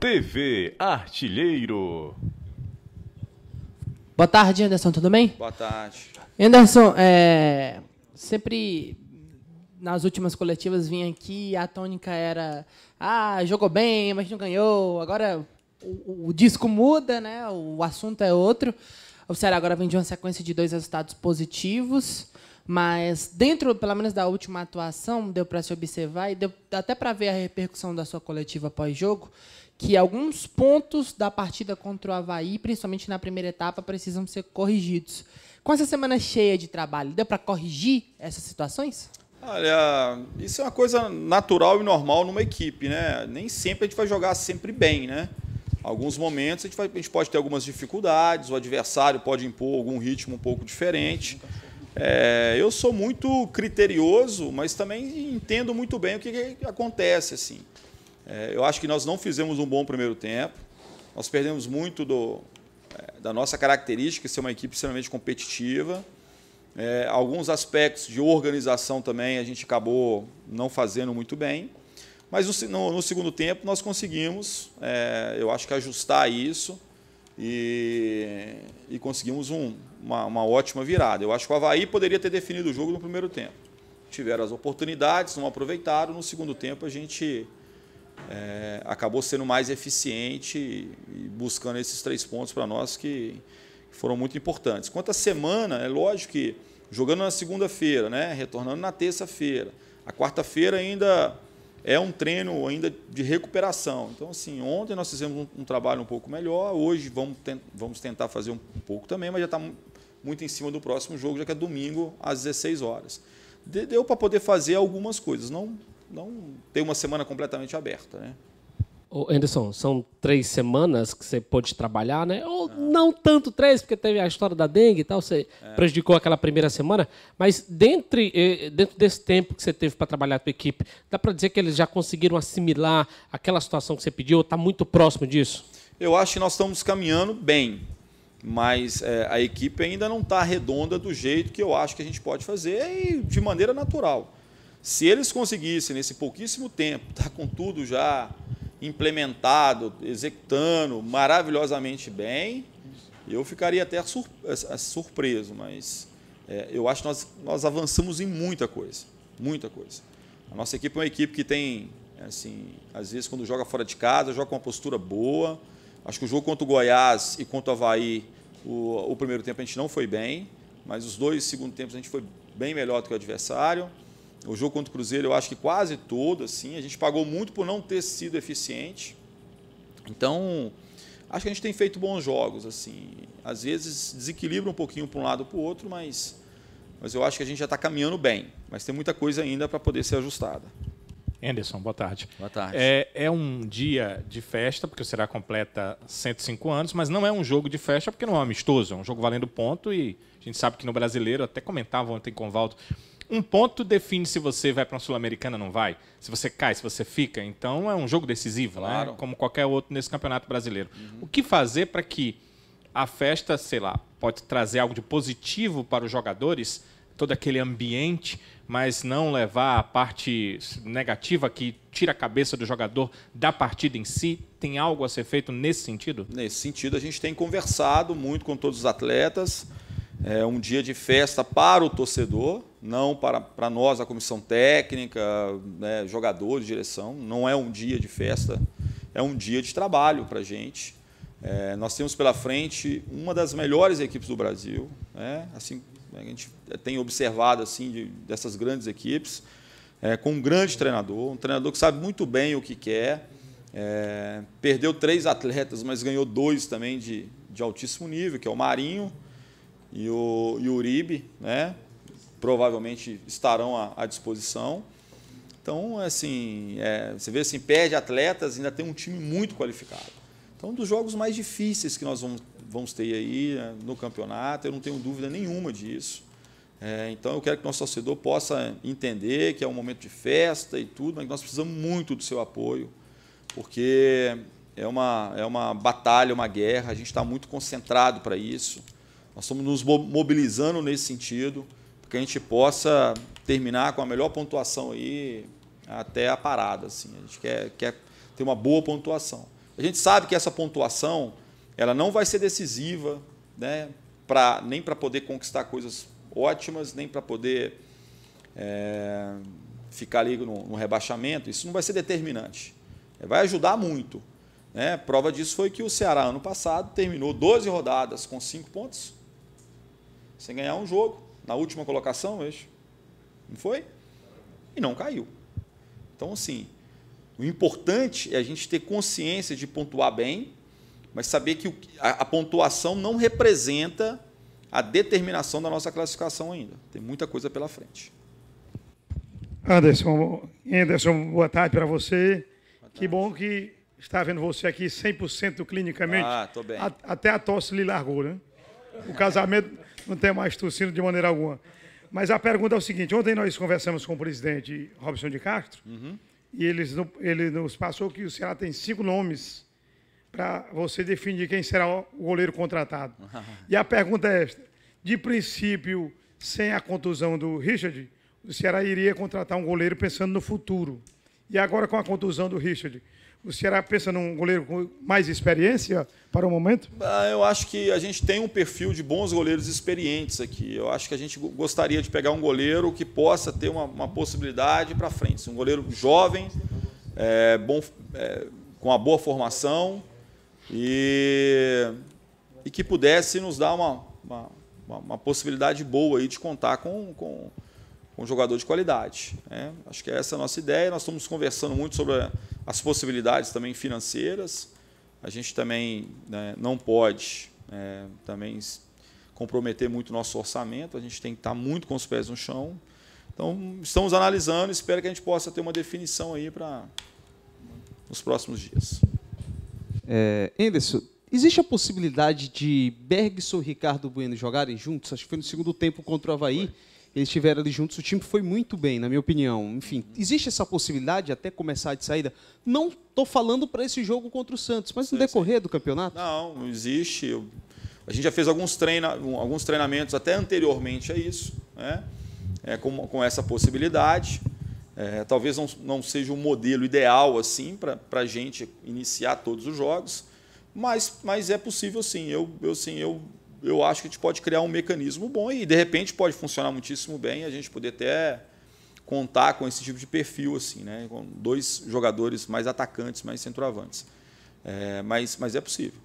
TV Artilheiro. Boa tarde, Anderson, tudo bem? Boa tarde. Anderson, sempre nas últimas coletivas vinha aqui e a tônica era jogou bem, mas não ganhou. Agora o disco muda, né? O assunto é outro. O Ceará agora vem de uma sequência de 2 resultados positivos, mas dentro, pelo menos, da última atuação, deu para se observar e deu até para ver a repercussão da sua coletiva pós-jogo, que alguns pontos da partida contra o Avaí, principalmente na primeira etapa, precisam ser corrigidos. Com essa semana cheia de trabalho, deu para corrigir essas situações? Olha, isso é uma coisa natural e normal numa equipe, né? Nem sempre a gente vai jogar sempre bem, né? Alguns momentos a gente pode ter algumas dificuldades, o adversário pode impor algum ritmo um pouco diferente. Eu sou muito criterioso, mas também entendo muito bem o que acontece, assim. Eu acho que nós não fizemos um bom primeiro tempo, nós perdemos muito da nossa característica, ser uma equipe extremamente competitiva. Alguns aspectos de organização também a gente acabou não fazendo muito bem, mas no segundo tempo nós conseguimos, eu acho que ajustar isso e conseguimos uma ótima virada. Eu acho que o Avaí poderia ter definido o jogo no primeiro tempo. Tiveram as oportunidades, não aproveitaram, no segundo tempo a gente acabou sendo mais eficiente e buscando esses 3 pontos para nós que foram muito importantes. Quanto à semana, é lógico que jogando na segunda-feira, né, retornando na terça-feira, a quarta-feira ainda é um treino ainda de recuperação. Então, assim, ontem nós fizemos um trabalho um pouco melhor, hoje vamos tentar fazer um pouco também, mas já está muito em cima do próximo jogo, já que é domingo às 16 horas. Deu para poder fazer algumas coisas, não ter uma semana completamente aberta, né? Ô Anderson, são 3 semanas que você pôde trabalhar, né? Ou não tanto 3, porque teve a história da dengue e tal, você prejudicou aquela primeira semana, mas dentro desse tempo que você teve para trabalhar a tua equipe, dá para dizer que eles já conseguiram assimilar aquela situação que você pediu, ou está muito próximo disso? Eu acho que nós estamos caminhando bem, mas a equipe ainda não está redonda do jeito que eu acho que a gente pode fazer e de maneira natural. Se eles conseguissem, nesse pouquíssimo tempo, estar com tudo já implementado, executando maravilhosamente bem, eu ficaria até surpreso, mas eu acho que nós avançamos em muita coisa, muita coisa. A nossa equipe é uma equipe que tem, assim, às vezes quando joga fora de casa, joga com uma postura boa. Acho que o jogo contra o Goiás e contra o Avaí, o primeiro tempo a gente não foi bem, mas os 2 segundos tempos a gente foi bem melhor do que o adversário. O jogo contra o Cruzeiro, eu acho que quase todo, assim, a gente pagou muito por não ter sido eficiente. Então, acho que a gente tem feito bons jogos, assim. Às vezes desequilibra um pouquinho para um lado ou para o outro, mas eu acho que a gente já está caminhando bem. Mas tem muita coisa ainda para poder ser ajustada. Anderson, boa tarde. Boa tarde. É um dia de festa, porque o Ceará completa 105 anos, mas não é um jogo de festa porque não é um amistoso, é um jogo valendo ponto e a gente sabe que no Brasileiro, até comentava ontem com o Valdo, um ponto define se você vai para uma Sul-Americana ou não vai, se você cai, se você fica. Então é um jogo decisivo, claro, né? Como qualquer outro nesse Campeonato Brasileiro. O que fazer para que a festa, sei lá, pode trazer algo de positivo para os jogadores, todo aquele ambiente, mas não levar a parte negativa que tira a cabeça do jogador da partida em si? Tem algo a ser feito nesse sentido? Nesse sentido, a gente tem conversado muito com todos os atletas. É um dia de festa para o torcedor, não para nós, a comissão técnica, né, jogadores, direção. Não é um dia de festa, é um dia de trabalho para a gente. Nós temos pela frente uma das melhores equipes do Brasil, né? Assim, a gente tem observado assim, dessas grandes equipes, com um grande treinador, um treinador que sabe muito bem o que quer. Perdeu 3 atletas, mas ganhou 2 também de altíssimo nível, que é o Marinho e o Uribe, né? Provavelmente estarão à disposição. Então, assim, você vê assim, perde atletas, ainda tem um time muito qualificado. Então, um dos jogos mais difíceis que nós vamos ter aí, né, no campeonato, eu não tenho dúvida nenhuma disso. Então, eu quero que o nosso torcedor possa entender que é um momento de festa e tudo, mas nós precisamos muito do seu apoio, porque é uma batalha, uma guerra, a gente está muito concentrado para isso. Nós estamos nos mobilizando nesse sentido, para que a gente possa terminar com a melhor pontuação aí até a parada. Assim. A gente quer ter uma boa pontuação. A gente sabe que essa pontuação ela não vai ser decisiva, né, nem para poder conquistar coisas ótimas, nem para poder ficar ali no rebaixamento. Isso não vai ser determinante. Vai ajudar muito. Né? Prova disso foi que o Ceará, ano passado, terminou 12 rodadas com 5 pontos, sem ganhar um jogo, na última colocação, vejo. Não foi? E não caiu. Então, assim, o importante é a gente ter consciência de pontuar bem, mas saber que a pontuação não representa a determinação da nossa classificação ainda. Tem muita coisa pela frente. Anderson, boa tarde para você. Que bom que está vendo você aqui 100% clinicamente. Tô bem. Até a tosse lhe largou, né? O casamento não tem mais tossindo de maneira alguma. Mas a pergunta é o seguinte: ontem nós conversamos com o presidente Robson de Castro, e ele nos passou que o Ceará tem 5 nomes para você definir quem será o goleiro contratado. E a pergunta é esta: de princípio, sem a contusão do Richard, o Ceará iria contratar um goleiro pensando no futuro. E agora, com a contusão do Richard, o Ceará pensa num goleiro com mais experiência para o momento? Eu acho que a gente tem um perfil de bons goleiros experientes aqui. Eu acho que a gente gostaria de pegar um goleiro que possa ter uma possibilidade para frente. Um goleiro jovem, bom, com uma boa formação e que pudesse nos dar uma possibilidade boa aí de contar com um jogador de qualidade. Acho que essa é a nossa ideia. Nós estamos conversando muito sobre as possibilidades também financeiras. A gente também, né, não pode também comprometer muito o nosso orçamento. A gente tem que estar muito com os pés no chão. Então, estamos analisando e espero que a gente possa ter uma definição aí para nos próximos dias. Anderson, existe a possibilidade de Bergson e Ricardo Bueno jogarem juntos? Acho que foi no segundo tempo contra o Avaí. Eles estiveram ali juntos, o time foi muito bem, na minha opinião. Enfim, existe essa possibilidade de até começar de saída? Não estou falando para esse jogo contra o Santos, mas no decorrer do campeonato? Não existe. A gente já fez alguns treinamentos até anteriormente a isso, né? Com essa possibilidade. Talvez não seja um modelo ideal assim, para a gente iniciar todos os jogos, mas é possível sim. Eu acho que a gente pode criar um mecanismo bom e, de repente, pode funcionar muitíssimo bem a gente poder até contar com esse tipo de perfil, assim, né? Com 2 jogadores mais atacantes, mais centroavantes. Mas é possível.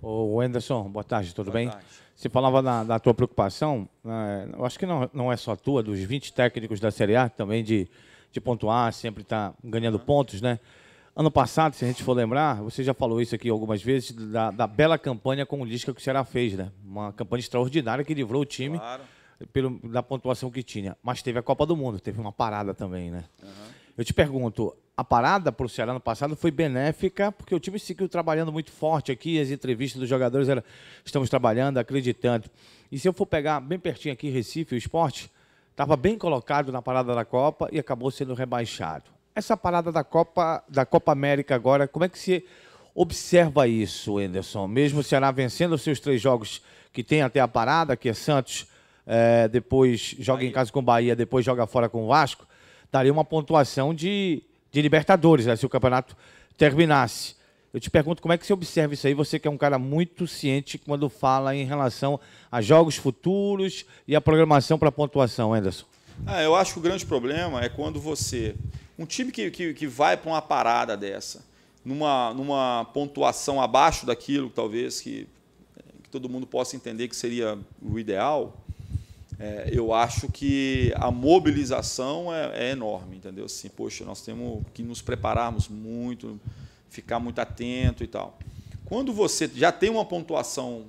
Ô Anderson, boa tarde, tudo bem? Boa tarde. Você falava da tua preocupação, eu acho que não é só tua, dos 20 técnicos da Série A, também de pontuar, sempre estar ganhando pontos, né? Ano passado, se a gente for lembrar, você já falou isso aqui algumas vezes, da bela campanha com o Lisca que o Ceará fez, né? Uma campanha extraordinária que livrou o time, claro, da pontuação que tinha. Mas teve a Copa do Mundo, teve uma parada também, né? Eu te pergunto, a parada para o Ceará no passado foi benéfica, porque o time seguiu trabalhando muito forte aqui, as entrevistas dos jogadores eram: estamos trabalhando, acreditando. E se eu for pegar bem pertinho aqui, Recife, o Sport, estava bem colocado na parada da Copa e acabou sendo rebaixado. Essa parada da Copa América agora, como é que você observa isso, Anderson? Mesmo o Ceará vencendo os seus 3 jogos que tem até a parada, que é Santos, depois joga em casa com o Bahia, depois joga fora com o Vasco, daria uma pontuação de Libertadores, né, se o campeonato terminasse. Eu te pergunto como é que você observa isso aí, você que é um cara muito ciente quando fala em relação a jogos futuros e a programação para pontuação, Anderson. Eu acho que o grande problema é quando um time que vai para uma parada dessa, numa pontuação abaixo daquilo, talvez, que todo mundo possa entender que seria o ideal, eu acho que a mobilização é enorme, entendeu? Assim, poxa, nós temos que nos prepararmos muito, ficar muito atento e tal. Quando você já tem uma pontuação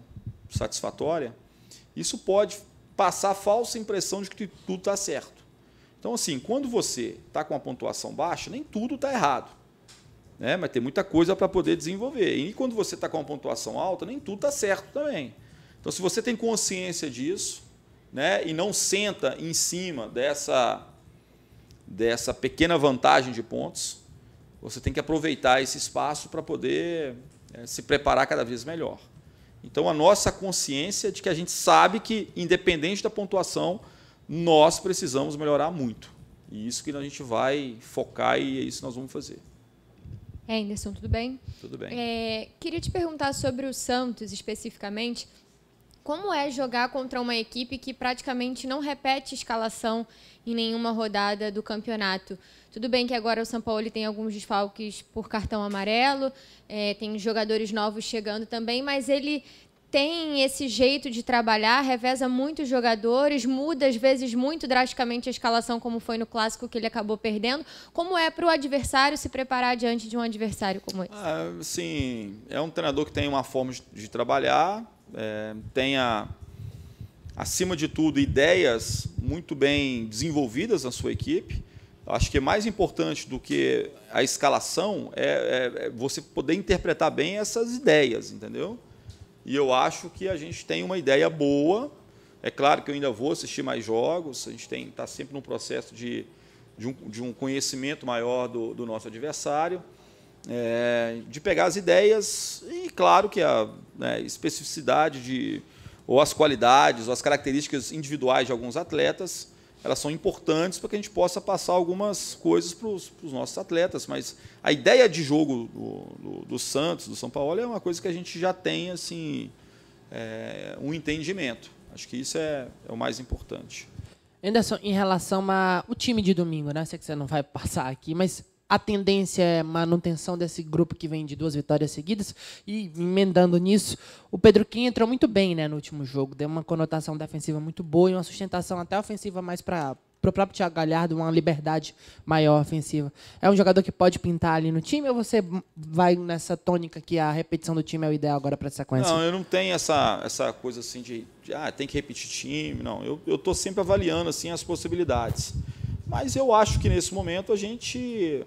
satisfatória, isso pode passar a falsa impressão de que tudo está certo. Então, assim, quando você está com uma pontuação baixa, nem tudo está errado, né? Mas tem muita coisa para poder desenvolver. E quando você está com uma pontuação alta, nem tudo está certo também. Então, se você tem consciência disso, né, e não senta em cima dessa pequena vantagem de pontos, você tem que aproveitar esse espaço para poder se preparar cada vez melhor. Então, a nossa consciência de que a gente sabe que, independente da pontuação, nós precisamos melhorar muito. E isso que a gente vai focar e é isso que nós vamos fazer. Anderson, tudo bem? Tudo bem. Queria te perguntar sobre o Santos, especificamente. Como é jogar contra uma equipe que praticamente não repete escalação em nenhuma rodada do campeonato? Tudo bem que agora o São Paulo tem alguns desfalques por cartão amarelo, tem jogadores novos chegando também, mas ele tem esse jeito de trabalhar, reveza muitos jogadores, muda às vezes muito drasticamente a escalação, como foi no clássico que ele acabou perdendo. Como é para o adversário se preparar diante de um adversário como esse? Sim, é um treinador que tem uma forma de trabalhar, tem, acima de tudo, ideias muito bem desenvolvidas na sua equipe. Acho que é mais importante do que a escalação é você poder interpretar bem essas ideias, entendeu? E eu acho que a gente tem uma ideia boa. É claro que eu ainda vou assistir mais jogos, a gente está sempre num processo de um conhecimento maior do nosso adversário, de pegar as ideias e, claro, que a especificidade ou as qualidades, ou as características individuais de alguns atletas, elas são importantes para que a gente possa passar algumas coisas para os nossos atletas. Mas a ideia de jogo do Santos, do São Paulo, é uma coisa que a gente já tem assim, um entendimento. Acho que isso é o mais importante. Anderson, em relação ao time de domingo, né? Sei que você não vai passar aqui, mas a tendência é manutenção desse grupo que vem de 2 vitórias seguidas. E, emendando nisso, o Pedro Quem entrou muito bem, né, no último jogo. Deu uma conotação defensiva muito boa e uma sustentação até ofensiva mais para o próprio Thiago Galhardo, uma liberdade maior ofensiva. É um jogador que pode pintar ali no time ou você vai nessa tônica que a repetição do time é o ideal agora para essa sequência? Não, eu não tenho essa coisa assim de tem que repetir time. Não, eu estou sempre avaliando assim, as possibilidades. Mas eu acho que, nesse momento, a gente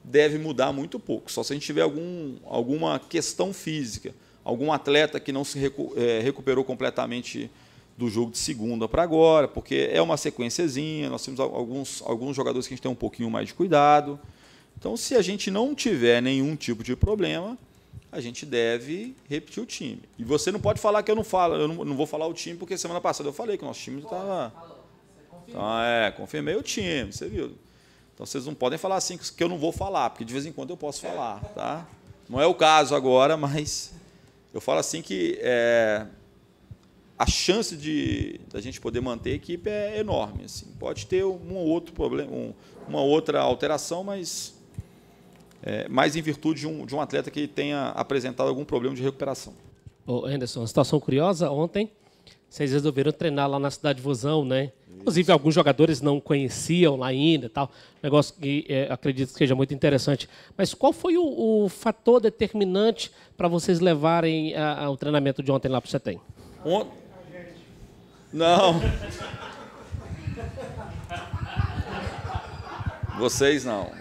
deve mudar muito pouco. Só se a gente tiver alguma questão física, algum atleta que não se recuperou completamente do jogo de segunda para agora, porque é uma sequenciazinha, nós temos alguns jogadores que a gente tem um pouquinho mais de cuidado. Então, se a gente não tiver nenhum tipo de problema, a gente deve repetir o time. E você não pode falar que eu não falo, eu não vou falar o time, porque semana passada eu falei que o nosso time estava... Então, confirmei o time, você viu. Então, vocês não podem falar assim que eu não vou falar, porque de vez em quando eu posso falar, tá? Não é o caso agora, mas eu falo assim que a chance da gente poder manter a equipe é enorme. Assim. Pode ter um outro problema, uma outra alteração, mas mais em virtude de um atleta que tenha apresentado algum problema de recuperação. Ô, Anderson, uma situação curiosa, ontem vocês resolveram treinar lá na cidade de Vozão, né? Inclusive, alguns jogadores não conheciam lá ainda, tal. Negócio que acredito que seja muito interessante. Mas qual foi o fator determinante para vocês levarem o treinamento de ontem lá para o CETEM? Não. Vocês não.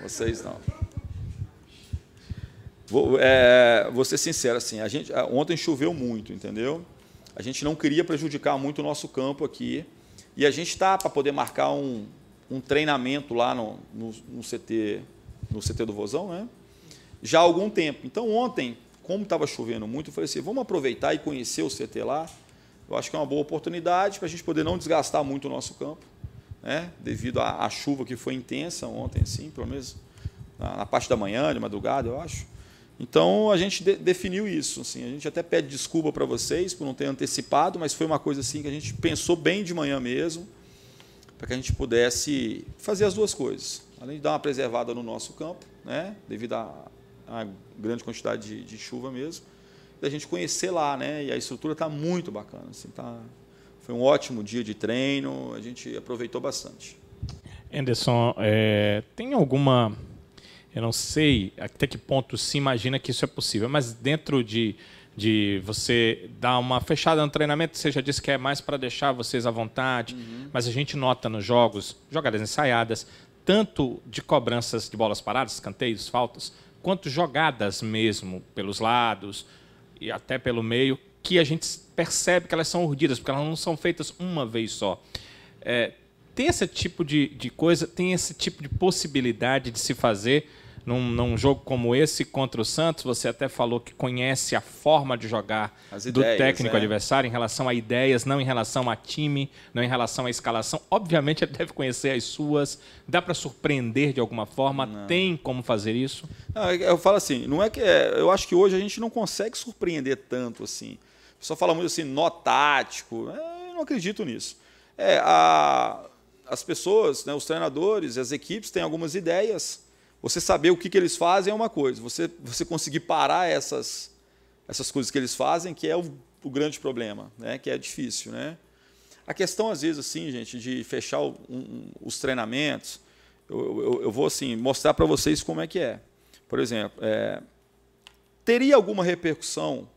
Vou ser sincero, assim, ontem choveu muito, entendeu? A gente não queria prejudicar muito o nosso campo aqui. E a gente está para poder marcar um treinamento lá no CT do Vozão, né? Já há algum tempo. Então, ontem, como estava chovendo muito, eu falei assim, vamos aproveitar e conhecer o CT lá. Eu acho que é uma boa oportunidade para a gente poder não desgastar muito o nosso campo, né? Devido à chuva que foi intensa ontem, assim, pelo menos na parte da manhã, de madrugada, eu acho. Então, a gente definiu isso. Assim, a gente até pede desculpa para vocês por não ter antecipado, mas foi uma coisa assim que a gente pensou bem de manhã mesmo, para que a gente pudesse fazer as duas coisas. Além de dar uma preservada no nosso campo, né, devido à grande quantidade de chuva mesmo, da gente conhecer lá, né, e a estrutura está muito bacana. Assim, foi um ótimo dia de treino, a gente aproveitou bastante. Anderson, tem alguma... Eu não sei até que ponto se imagina que isso é possível, mas dentro de você dar uma fechada no treinamento, você já disse que é mais para deixar vocês à vontade, mas a gente nota nos jogos, jogadas ensaiadas, tanto de cobranças de bolas paradas, escanteios, faltas, quanto jogadas mesmo pelos lados e até pelo meio, que a gente percebe que elas são urdidas, porque elas não são feitas uma vez só. Tem esse tipo de coisa, tem esse tipo de possibilidade de se fazer num jogo como esse contra o Santos, você até falou que conhece a forma de jogar do técnico adversário em relação a ideias, não em relação a time, não em relação à escalação. Obviamente ele deve conhecer as suas. Dá para surpreender de alguma forma? Não. Tem como fazer isso? Não, eu falo assim, não é que eu acho que hoje a gente não consegue surpreender tanto assim. O pessoal fala muito assim, nó tático. Eu não acredito nisso. As pessoas, né, os treinadores, as equipes têm algumas ideias. Você saber o que eles fazem é uma coisa. Você conseguir parar essas coisas que eles fazem, que é o grande problema, né? Que é difícil, né? A questão, às vezes, assim, gente, de fechar os treinamentos, eu vou assim, mostrar para vocês como é que é. Por exemplo, teria alguma repercussão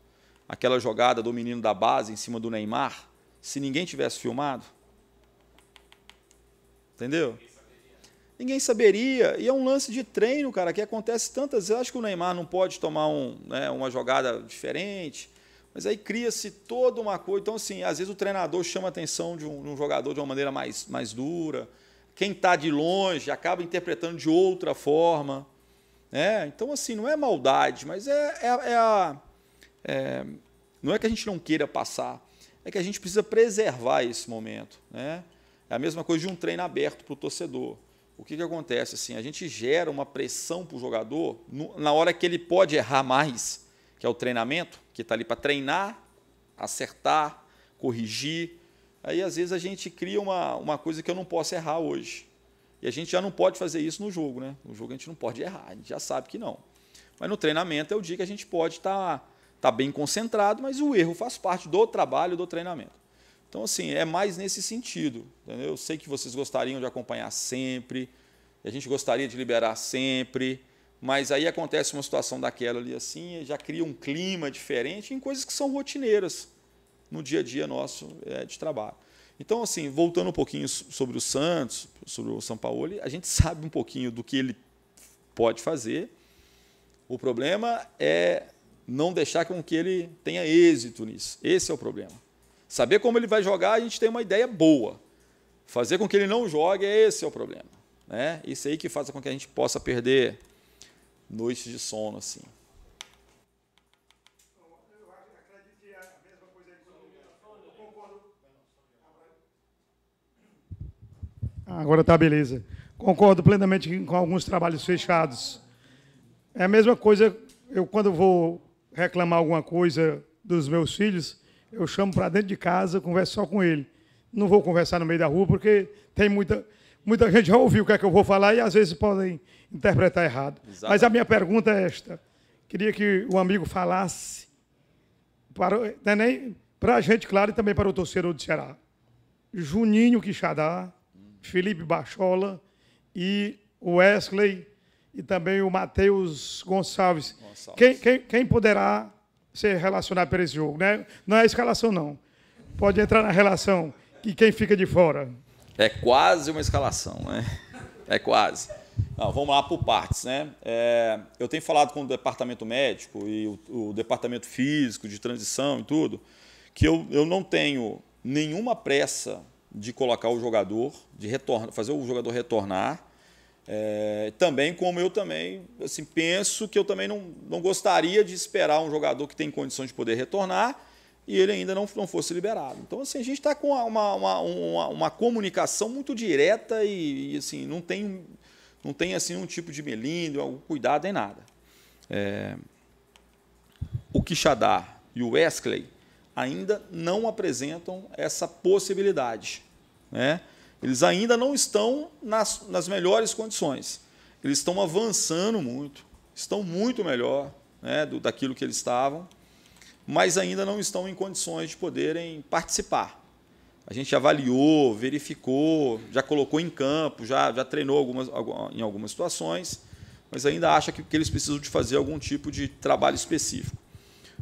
aquela jogada do menino da base em cima do Neymar se ninguém tivesse filmado? Entendeu? Ninguém saberia. E é um lance de treino, cara, que acontece tantas vezes. Acho que o Neymar não pode tomar uma jogada diferente, mas aí cria-se toda uma coisa. Então, assim, às vezes o treinador chama a atenção de um jogador de uma maneira mais dura. Quem está de longe acaba interpretando de outra forma. Né? Então, assim, não é maldade, mas não é que a gente não queira passar, é que a gente precisa preservar esse momento. Né? É a mesma coisa de um treino aberto para o torcedor. O que acontece? Assim, a gente gera uma pressão para o jogador na hora que ele pode errar mais, que é o treinamento, que está ali para treinar, acertar, corrigir. Aí, às vezes, a gente cria uma coisa que eu não posso errar hoje. E a gente já não pode fazer isso no jogo. Né? No jogo a gente não pode errar, a gente já sabe que não. Mas no treinamento é o dia que a gente pode estar bem concentrado, mas o erro faz parte do trabalho, do treinamento. Então, assim, é mais nesse sentido. Entendeu? Eu sei que vocês gostariam de acompanhar sempre, a gente gostaria de liberar sempre, mas aí acontece uma situação daquela ali assim, já cria um clima diferente em coisas que são rotineiras no dia a dia nosso de trabalho. Então, assim, voltando um pouquinho sobre o Santos, sobre o Sampaoli, a gente sabe um pouquinho do que ele pode fazer. O problema é não deixar com que ele tenha êxito nisso. Esse é o problema. Saber como ele vai jogar, a gente tem uma ideia boa. Fazer com que ele não jogue, esse é o problema. Né? Isso aí que faz com que a gente possa perder noites de sono. Assim. Agora tá beleza. Concordo plenamente com alguns trabalhos fechados. É a mesma coisa, eu quando vou reclamar alguma coisa dos meus filhos, eu chamo para dentro de casa, converso só com ele. Não vou conversar no meio da rua, porque tem muita gente já ouviu o que é que eu vou falar e às vezes podem interpretar errado. Exatamente. Mas a minha pergunta é esta. Queria que o amigo falasse para a gente, claro, e também para o torcedor do Ceará. Juninho Quixadá, Felipe Bachola e o Wesley e também o Matheus Gonçalves. Quem poderá ser relacionado para esse jogo? Né? Não é a escalação, não. Pode entrar na relação e quem fica de fora. É quase uma escalação, né? É quase. Não, vamos lá por partes, né? Eu tenho falado com o departamento médico e o departamento físico, de transição e tudo, que eu não tenho nenhuma pressa de colocar o jogador, de fazer o jogador retornar. Também como eu também assim, penso que eu também não gostaria de esperar um jogador que tem condições de poder retornar e ele ainda não fosse liberado. Então, assim, a gente está com uma comunicação muito direta e assim, não tem assim, um tipo de melindre, algum cuidado em nada. O Quixadá e o Wesley ainda não apresentam essa possibilidade. Né? Eles ainda não estão nas melhores condições. Eles estão avançando muito, estão muito melhor, né, daquilo que eles estavam, mas ainda não estão em condições de poderem participar. A gente avaliou, verificou, já colocou em campo, já treinou em algumas situações, mas ainda acha que eles precisam de fazer algum tipo de trabalho específico.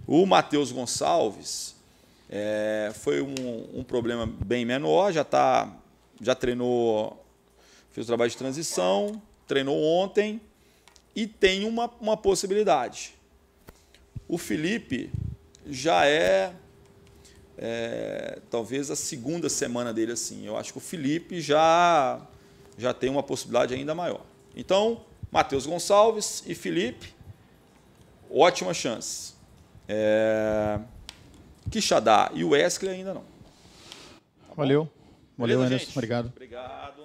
O Matheus Gonçalves foi um problema bem menor, já treinou, fez o trabalho de transição, treinou ontem e tem uma possibilidade. O Felipe já talvez a segunda semana dele assim. Eu acho que o Felipe já tem uma possibilidade ainda maior. Então, Matheus Gonçalves e Felipe, ótima chance. Quixadá e Wesley ainda não. Tá Valeu. Valeu, Beleza, Anderson. gente? Obrigado. Obrigado.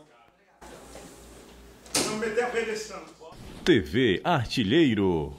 Vamos meter a predição. TV Artilheiro.